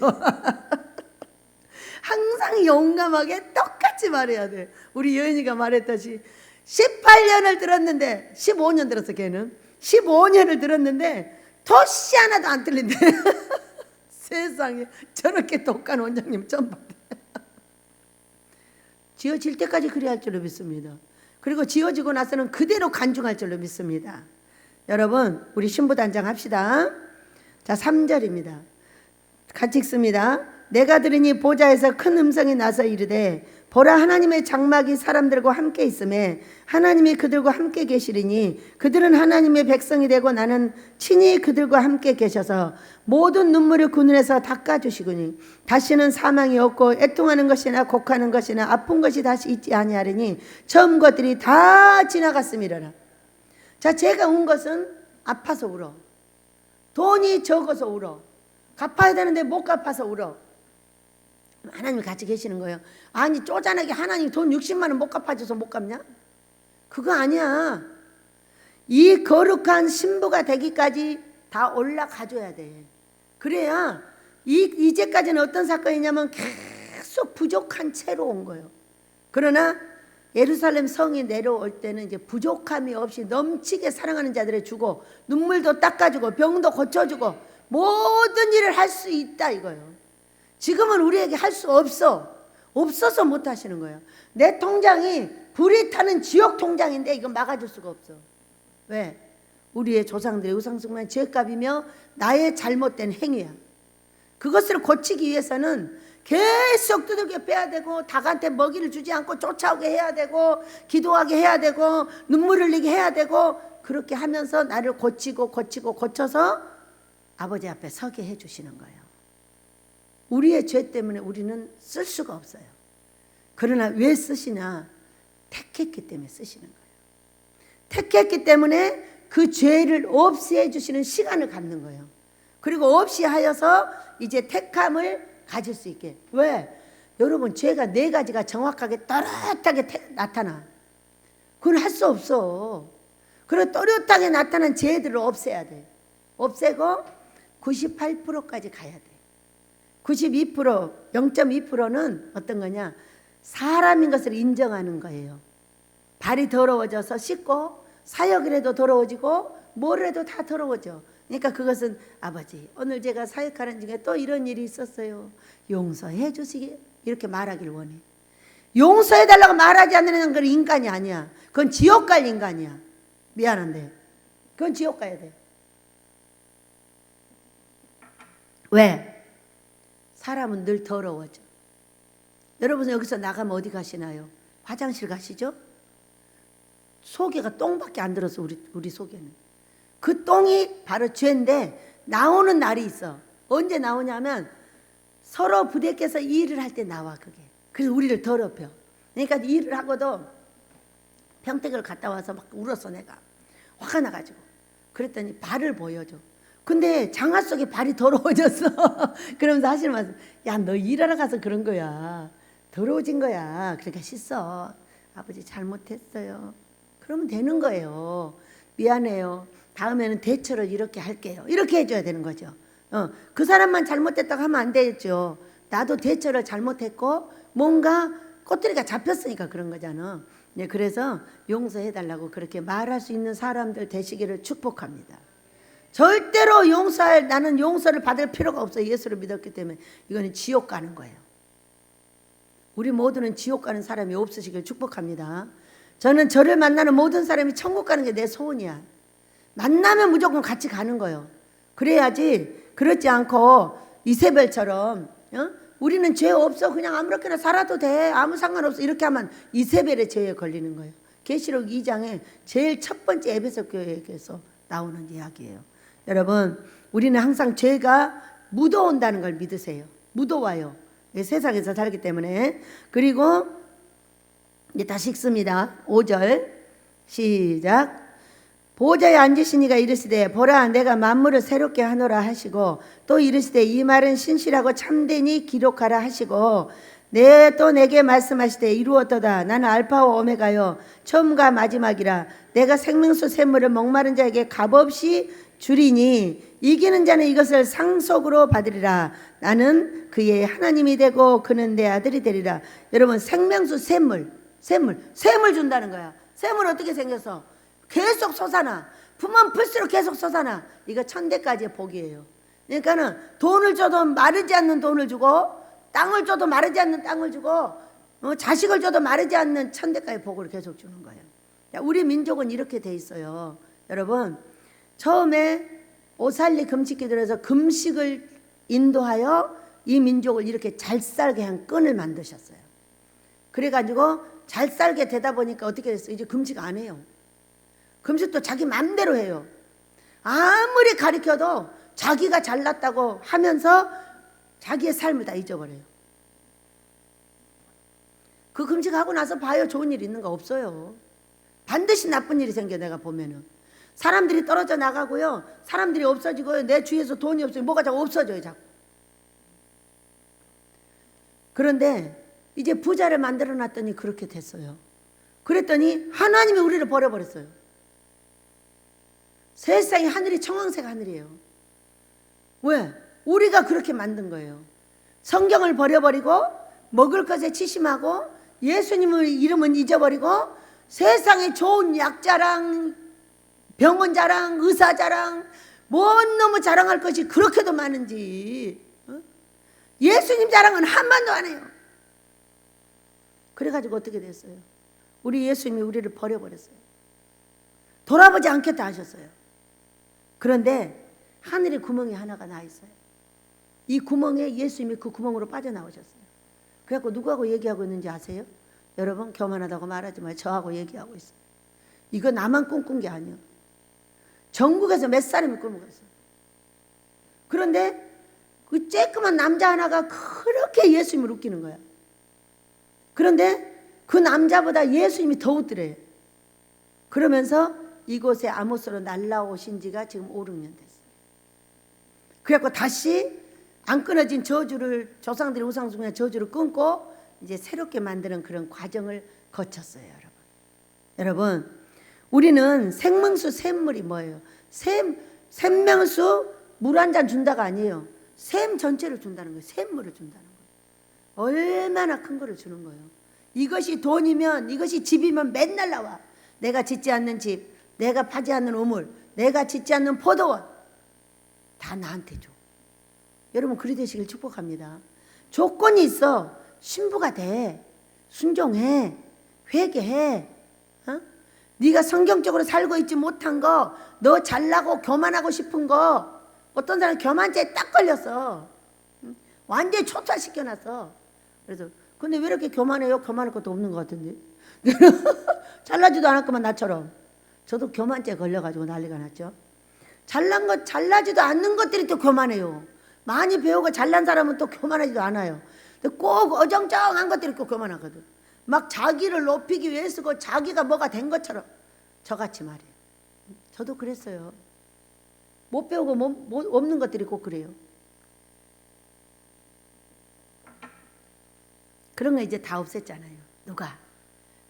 [SPEAKER 1] 항상 용감하게 똑같이 말해야 돼. 우리 여인이가 말했듯이 18년을 들었는데 15년 들었어. 걔는 15년을 들었는데 토시 하나도 안 틀린대. 세상에 저렇게 독한 원장님 처음 봤대. 지어질 때까지 그래야 할 줄로 믿습니다. 그리고 지어지고 나서는 그대로 간증할 줄로 믿습니다. 여러분, 우리 신부단장 합시다. 자, 3절입니다. 같이 읽습니다. 내가 들으니 보좌에서 큰 음성이 나서 이르되 보라, 하나님의 장막이 사람들과 함께 있음에 하나님이 그들과 함께 계시리니 그들은 하나님의 백성이 되고 나는 친히 그들과 함께 계셔서 모든 눈물을 그 눈에서 닦아주시구니 다시는 사망이 없고 애통하는 것이나 곡하는 것이나 아픈 것이 다시 있지 아니하리니 처음 것들이 다 지나갔음이로라. 자, 제가 운 것은 아파서 울어. 돈이 적어서 울어. 갚아야 되는데 못 갚아서 울어. 하나님이 같이 계시는 거예요. 아니, 쪼잔하게 하나님 돈 60만 원 못 갚아줘서 못 갚냐? 그거 아니야. 이 거룩한 신부가 되기까지 다 올라가줘야 돼. 그래야 이제까지는 어떤 사건이냐면 계속 부족한 채로 온 거예요. 그러나 예루살렘 성이 내려올 때는 이제 부족함이 없이 넘치게 사랑하는 자들을 주고 눈물도 닦아주고 병도 고쳐주고 모든 일을 할 수 있다 이거예요. 지금은 우리에게 할 수 없어. 없어서 못 하시는 거예요. 내 통장이 불이 타는 지옥 통장인데 이건 막아줄 수가 없어. 왜? 우리의 조상들의 우상숭배는 죄값이며 나의 잘못된 행위야. 그것을 고치기 위해서는 계속 두들겨 빼야 되고 닭한테 먹이를 주지 않고 쫓아오게 해야 되고 기도하게 해야 되고 눈물 흘리게 해야 되고 그렇게 하면서 나를 고쳐서 아버지 앞에 서게 해주시는 거예요. 우리의 죄 때문에 우리는 쓸 수가 없어요. 그러나 왜 쓰시냐? 택했기 때문에 쓰시는 거예요. 택했기 때문에 그 죄를 없애 주시는 시간을 갖는 거예요. 그리고 없이 하여서 이제 택함을 가질 수 있게. 왜? 여러분 죄가 4가지가 정확하게 또렷하게 나타나. 그건 할 수 없어. 그리고 또렷하게 나타난 죄들을 없애야 돼. 없애고 98%까지 가야 돼. 92%, 0.2%는 어떤 거냐? 사람인 것을 인정하는 거예요. 발이 더러워져서 씻고 사역을 해도 더러워지고 뭘 해도 다 더러워져. 그러니까 그것은 아버지 오늘 제가 사역하는 중에 또 이런 일이 있었어요. 용서해 주시게 이렇게 말하길 원해. 용서해달라고 말하지 않는 건 인간이 아니야. 그건 지옥 갈 인간이야. 미안한데 그건 지옥 가야 돼. 왜? 사람은 늘 더러워져. 여러분 여기서 나가면 어디 가시나요? 화장실 가시죠? 속에가 똥밖에 안 들었어. 우리 속에는. 그 똥이 바로 죄인데 나오는 날이 있어. 언제 나오냐면 서로 부대껴서 일을 할 때 나와 그게. 그래서 우리를 더럽혀. 그러니까 일을 하고도 평택을 갔다 와서 막 울었어 내가. 화가 나가지고. 그랬더니 발을 보여줘. 근데 장화 속에 발이 더러워졌어. 그러면서 하시는 말씀, 야 너 일하러 가서 그런 거야. 더러워진 거야. 그러니까 씻어. 아버지 잘못했어요. 그러면 되는 거예요. 미안해요. 다음에는 대처를 이렇게 할게요. 이렇게 해줘야 되는 거죠. 그 사람만 잘못했다고 하면 안 되죠. 나도 대처를 잘못했고 뭔가 꼬투리가 잡혔으니까 그런 거잖아. 네, 그래서 용서해달라고 그렇게 말할 수 있는 사람들 되시기를 축복합니다. 절대로 나는 용서를 받을 필요가 없어요. 예수를 믿었기 때문에. 이거는 지옥 가는 거예요. 우리 모두는 지옥 가는 사람이 없으시길 축복합니다. 저는 저를 만나는 모든 사람이 천국 가는 게 내 소원이야. 만나면 무조건 같이 가는 거예요. 그래야지. 그렇지 않고 이세벨처럼 우리는 죄 없어 그냥 아무렇게나 살아도 돼 아무 상관없어 이렇게 하면 이세벨의 죄에 걸리는 거예요. 계시록 2장에 제일 첫 번째 에베소 교회에서 나오는 이야기예요. 여러분 우리는 항상 죄가 묻어온다는 걸 믿으세요. 묻어와요. 세상에서 살기 때문에. 그리고 이제 다시 읽습니다. 5절 시작. 보좌에 앉으신 이가 이르시되 보라 내가 만물을 새롭게 하노라 하시고 또 이르시되 이 말은 신실하고 참되니 기록하라 하시고 또 내게 말씀하시되 이루었도다. 나는 알파와 오메가요 처음과 마지막이라. 내가 생명수 샘물을 목마른 자에게 값없이 주리니 이기는 자는 이것을 상속으로 받으리라. 나는 그의 하나님이 되고 그는 내 아들이 되리라. 여러분 생명수 샘물 준다는 거야. 샘물 어떻게 생겼어? 계속 솟아나. 품은 풀수록 계속 솟아나. 이거 천대까지의 복이에요. 그러니까는 돈을 줘도 마르지 않는 돈을 주고 땅을 줘도 마르지 않는 땅을 주고 자식을 줘도 마르지 않는 천대까지의 복을 계속 주는 거예요. 우리 민족은 이렇게 돼 있어요. 여러분 처음에 오살리 금식기도에서 금식을 인도하여 이 민족을 이렇게 잘 살게 한 끈을 만드셨어요. 그래가지고 잘 살게 되다 보니까 어떻게 됐어요? 이제 금식 안 해요. 금식도 자기 맘대로 해요. 아무리 가르쳐도 자기가 잘났다고 하면서 자기의 삶을 다 잊어버려요. 그 금식하고 나서 봐요. 좋은 일 있는 거 없어요. 반드시 나쁜 일이 생겨. 내가 보면은 사람들이 떨어져 나가고요. 사람들이 없어지고요. 내 주위에서 돈이 없어요. 뭐가 자꾸 없어져요. 자꾸. 그런데 이제 부자를 만들어 놨더니 그렇게 됐어요. 그랬더니 하나님이 우리를 버려버렸어요. 세상에 하늘이 청황색 하늘이에요. 왜? 우리가 그렇게 만든 거예요. 성경을 버려버리고 먹을 것에 치심하고 예수님의 이름은 잊어버리고 세상에 좋은 약자랑 병원 자랑 의사 자랑 뭔 놈의 자랑할 것이 그렇게도 많은지 예수님 자랑은 한마디도 안 해요. 그래가지고 어떻게 됐어요? 우리 예수님이 우리를 버려버렸어요. 돌아보지 않겠다 하셨어요. 그런데 하늘에 구멍이 하나가 나 있어요. 이 구멍에 예수님이 그 구멍으로 빠져나오셨어요. 그래갖고 누구하고 얘기하고 있는지 아세요? 여러분, 교만하다고 말하지 마요. 저하고 얘기하고 있어요. 이거 나만 꿈꾼 게 아니에요. 전국에서 몇 사람이 꿈을 꿨어요. 그런데 그 쬐끄만 남자 하나가 그렇게 예수님을 웃기는 거야. 그런데 그 남자보다 예수님이 더 웃더래요. 그러면서 이곳에 아모스로 날라오신 지가 지금 5, 6년 됐어요. 그래갖고 다시 안 끊어진 저주를, 조상들이 우상 숭배의 저주를 끊고 이제 새롭게 만드는 그런 과정을 거쳤어요. 여러분, 우리는 생명수 샘물이 뭐예요? 생명수 물 한 잔 준다가 아니에요. 샘 전체를 준다는 거예요. 샘물을 준다는 거예요. 얼마나 큰 거를 주는 거예요. 이것이 돈이면, 이것이 집이면 맨날 나와. 내가 짓지 않는 집, 내가 파지 않는 우물, 내가 짓지 않는 포도원, 다 나한테 줘. 여러분, 그리 되시길 축복합니다. 조건이 있어. 신부가 돼. 순종해. 회개해. 어? 네가 성경적으로 살고 있지 못한 거, 너 잘나고 교만하고 싶은 거, 어떤 사람 교만죄에 딱 걸렸어. 완전히 초토화시켜놨어. 그래서 근데 왜 이렇게 교만해요? 교만할 것도 없는 것 같은데. 잘나지도 않았구만 나처럼. 저도 교만죄에 걸려가지고 난리가 났죠. 잘난 것, 잘나지도 않는 것들이 또 교만해요. 많이 배우고 잘난 사람은 또 교만하지도 않아요. 근데 꼭 어정쩡한 것들이 꼭 교만하거든. 막 자기를 높이기 위해 쓰고 자기가 뭐가 된 것처럼. 저같이 말이에요. 저도 그랬어요. 못 배우고 없는 것들이 꼭 그래요. 그런 거 이제 다 없앴잖아요. 누가?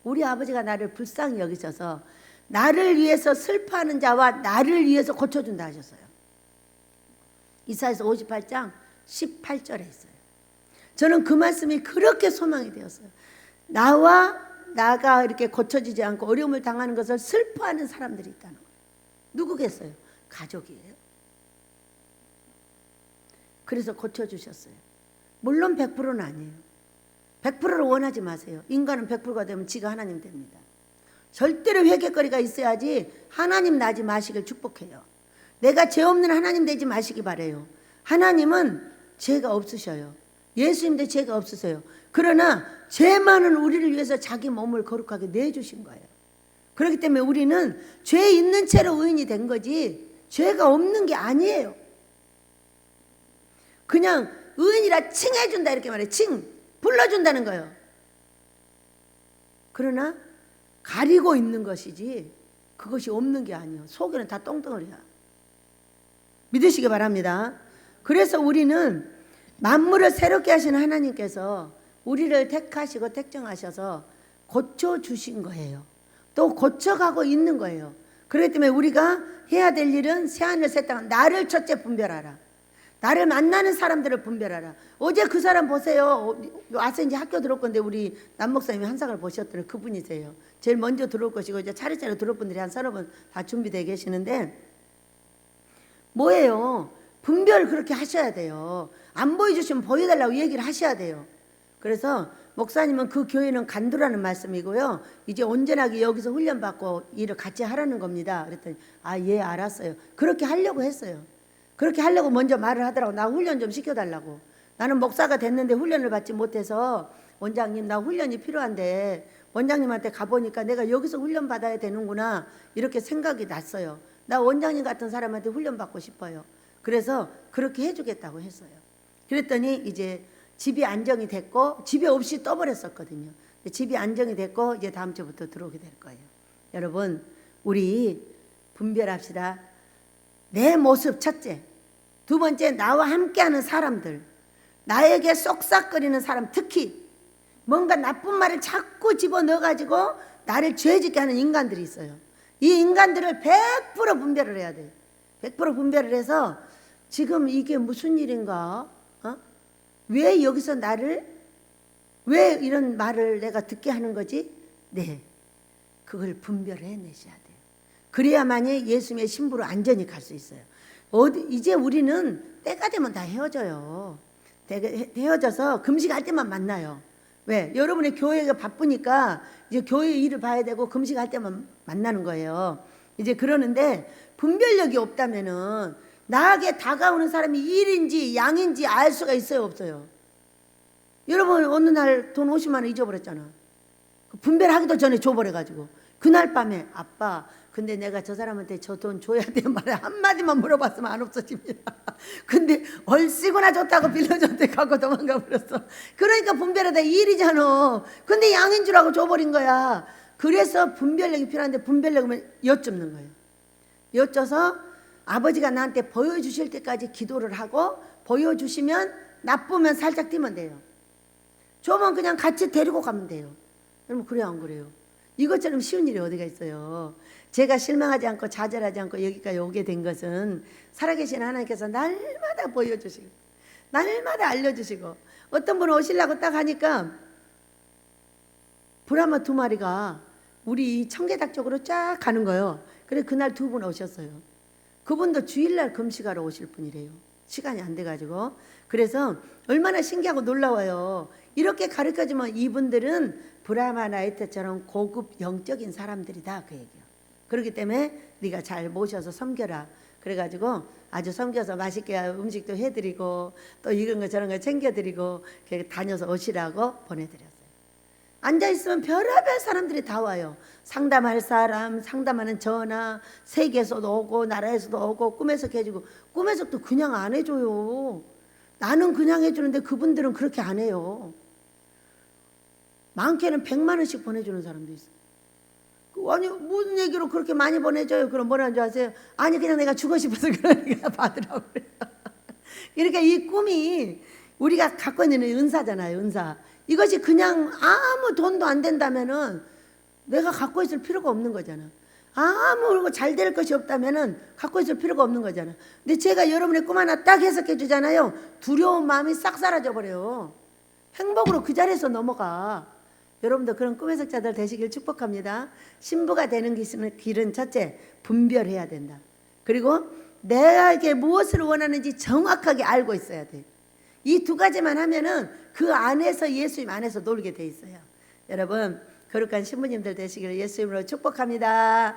[SPEAKER 1] 우리 아버지가 나를 불쌍히 여기셔서 나를 위해서 슬퍼하는 자와 나를 위해서 고쳐준다 하셨어요. 이사야서 58장 18절에 있어요. 저는 그 말씀이 그렇게 소망이 되었어요. 나가 이렇게 고쳐지지 않고 어려움을 당하는 것을 슬퍼하는 사람들이 있다는 거예요. 누구겠어요? 가족이에요. 그래서 고쳐주셨어요. 물론 100%는 아니에요. 100%를 원하지 마세요. 인간은 100%가 되면 지가 하나님 됩니다. 절대로 회개거리가 있어야지 하나님 나지 마시길 축복해요. 내가 죄 없는 하나님 되지 마시기 바래요. 하나님은 죄가 없으셔요. 예수님도 죄가 없으세요. 그러나 죄 많은 우리를 위해서 자기 몸을 거룩하게 내주신 거예요. 그렇기 때문에 우리는 죄 있는 채로 의인이 된 거지 죄가 없는 게 아니에요. 그냥 의인이라 칭해준다 이렇게 말해요. 불러준다는 거예요. 그러나 가리고 있는 것이지 그것이 없는 게 아니에요. 속에는 다 똥덩어리야. 믿으시기 바랍니다. 그래서 우리는 만물을 새롭게 하시는 하나님께서 우리를 택하시고 택정하셔서 고쳐주신 거예요. 또 고쳐가고 있는 거예요. 그렇기 때문에 우리가 해야 될 일은 새하늘 새 땅, 나를 첫째 분별하라. 나를 만나는 사람들을 분별하라. 어제 그 사람 보세요. 와서 이제 학교 들어올 건데 우리 남목사님이 한상을 보셨더니 그분이세요. 제일 먼저 들어올 것이고 이제 차례차례 들어올 분들이 한 30분 다 준비되어 계시는데 뭐예요? 분별 그렇게 하셔야 돼요. 안 보여주시면 보여달라고 얘기를 하셔야 돼요. 그래서 목사님은 그 교회는 간두라는 말씀이고요. 이제 온전하게 여기서 훈련받고 일을 같이 하라는 겁니다. 그랬더니 예 알았어요. 그렇게 하려고 했어요. 그렇게 하려고 먼저 말을 하더라고. 나 훈련 좀 시켜달라고. 나는 목사가 됐는데 훈련을 받지 못해서 원장님 나 훈련이 필요한데 원장님한테 가보니까 내가 여기서 훈련 받아야 되는구나 이렇게 생각이 났어요. 나 원장님 같은 사람한테 훈련 받고 싶어요. 그래서 그렇게 해주겠다고 했어요. 그랬더니 이제 집이 안정이 됐고 집에 없이 떠버렸었거든요. 집이 안정이 됐고 이제 다음 주부터 들어오게 될 거예요. 여러분 우리 분별합시다. 내 모습 첫째, 두 번째 나와 함께하는 사람들, 나에게 쏙싹거리는 사람, 특히 뭔가 나쁜 말을 자꾸 집어넣어가지고 나를 죄짓게 하는 인간들이 있어요. 이 인간들을 100% 분별을 해야 돼요. 100% 분별을 해서 지금 이게 무슨 일인가? 왜 여기서 왜 이런 말을 내가 듣게 하는 거지? 네, 그걸 분별해내셔야 돼요. 그래야만이 예수님의 신부로 안전히 갈 수 있어요. 이제 우리는 때가 되면 다 헤어져요. 헤어져서 금식할 때만 만나요. 왜? 여러분의 교회가 바쁘니까 이제 교회 일을 봐야 되고 금식할 때만 만나는 거예요. 이제 그러는데 분별력이 없다면은 나에게 다가오는 사람이 일인지 양인지 알 수가 있어요, 없어요? 여러분 어느 날 돈 50만 원 잊어버렸잖아. 분별하기도 전에 줘버려가지고 그날 밤에 아빠 근데 내가 저 사람한테 저 돈 줘야 돼 말에 한마디만 물어봤으면 안 없어집니다. 근데 얼씨구나 줬다고 빌려줬대 갖고 도망가 버렸어. 그러니까 분별하다 일이잖아. 근데 양인 줄 알고 줘버린 거야. 그래서 분별력이 필요한데 분별력은 여쭙는 거예요. 여쭤서 아버지가 나한테 보여주실 때까지 기도를 하고 보여주시면 나쁘면 살짝 뛰면 돼요. 줘면 그냥 같이 데리고 가면 돼요. 여러분 그래요 안 그래요? 이것처럼 쉬운 일이 어디가 있어요? 제가 실망하지 않고 좌절하지 않고 여기까지 오게 된 것은 살아계신 하나님께서 날마다 보여주시고 날마다 알려주시고 어떤 분은 오시려고 딱 하니까 브라마 2마리가 우리 청계닭 쪽으로 쫙 가는 거예요. 그래 그날 2분 오셨어요. 그분도 주일날 금식하러 오실 분이래요. 시간이 안 돼가지고. 그래서 얼마나 신기하고 놀라워요. 이렇게 가르쳐주면 이분들은 브라마 나이트처럼 고급 영적인 사람들이다 그 얘기예요. 그렇기 때문에 네가 잘 모셔서 섬겨라. 그래가지고 아주 섬겨서 맛있게 음식도 해드리고 또 이런 거 저런 거 챙겨드리고 다녀서 오시라고 보내드렸어요. 앉아있으면 별의별 사람들이 다 와요. 상담할 사람, 상담하는 전화, 세계에서도 오고 나라에서도 오고 꿈에서 해주고 꿈에서도 그냥 안 해줘요. 나는 그냥 해주는데 그분들은 그렇게 안 해요. 많게는 100만 원씩 보내주는 사람도 있어요. 아니 무슨 얘기로 그렇게 많이 보내줘요? 그럼 뭐라는 줄 아세요? 아니 그냥 내가 주고 싶어서 그러니까 받으라고 그래요. 그러니까 이 꿈이 우리가 갖고 있는 은사잖아요. 은사. 이것이 그냥 아무 돈도 안 된다면은 내가 갖고 있을 필요가 없는 거잖아. 아무 잘 될 것이 없다면은 갖고 있을 필요가 없는 거잖아. 근데 제가 여러분의 꿈 하나 딱 해석해 주잖아요. 두려운 마음이 싹 사라져 버려요. 행복으로 그 자리에서 넘어가. 여러분도 그런 꿈 해석자들 되시길 축복합니다. 신부가 되는 길은 첫째, 분별해야 된다. 그리고 내게 무엇을 원하는지 정확하게 알고 있어야 돼. 이 2가지만 하면은 그 안에서 예수님 안에서 놀게 돼 있어요. 여러분 거룩한 신부님들 되시기를 예수 이름으로 축복합니다.